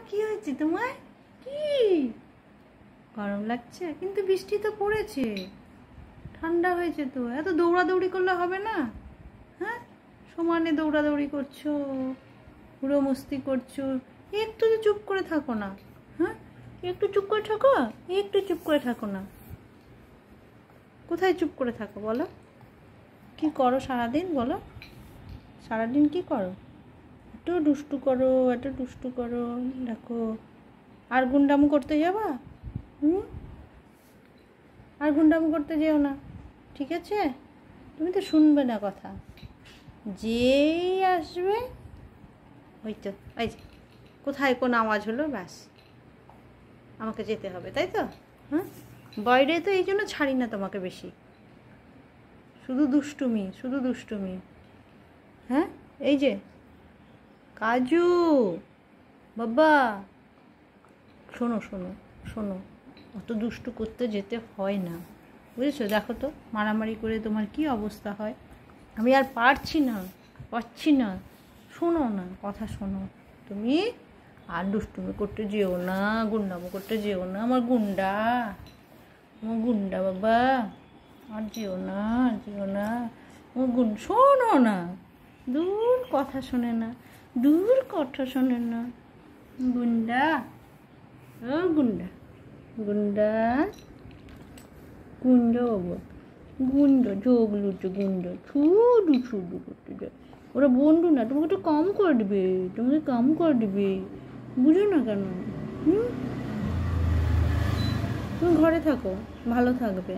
কি হয়েছে তোমার? কি গরম লাগছে? কিন্তু বৃষ্টি তো পড়েছে, ঠান্ডা হয়েছে তো। এত দৌড়াদৌড়ি করলে হবে না। হ্যাঁ, সমানে দৌড়াদৌড়ি করছো, পুরো মস্তি করছো। একটু তো চুপ করে থাকো না। হ্যাঁ, একটু চুপ করে থাকো, একটু চুপ করে থাকো না। কোথায় চুপ করে থাকো বলো? কি করো সারাদিন বলো? সারাদিন কি করো? একটু দুষ্টু করো, একটু দুষ্টু করো। দেখো, আর গুন্ডামো করতে যাবা? আর গুন্ডামো করতে যেও না, ঠিক আছে? তুমি তো শুনবে না কথা। যেই আসবে ওই তো, এই যে কোথায় কোন আওয়াজ হলো, ব্যাস আমাকে যেতে হবে, তাই তো? হ্যাঁ, বাইরে তো এই জন্য ছাড়ি না তোমাকে বেশি। শুধু দুষ্টুমি, শুধু দুষ্টুমি। হ্যাঁ, এই যে কাজু বাবা, শোনো শোনো শোনো, অত দুষ্টু করতে যেতে হয় না, বুঝেছো? দেখো তো মারামারি করে তোমার কি অবস্থা হয়। আমি আর পারছি না। শোনো না, কথা শোনো। তুমি আর দুষ্টুমি করতে যেও না, গুন্ডামো করতে যেও না। আমার গুন্ডা বাবা, আর যেও না। আমার শোনো না, দূর কথা শোনে না, গুন্ডা, ও গুন্ডা গুন্ডা বাবা, যোগ লুচো গুন্ডা, শুধু করতে যায়। ওরা বন্ধু না, তোমাকে একটু কম করে দেবে, বুঝো না কেন? তুমি ঘরে থাকো, ভালো থাকবে।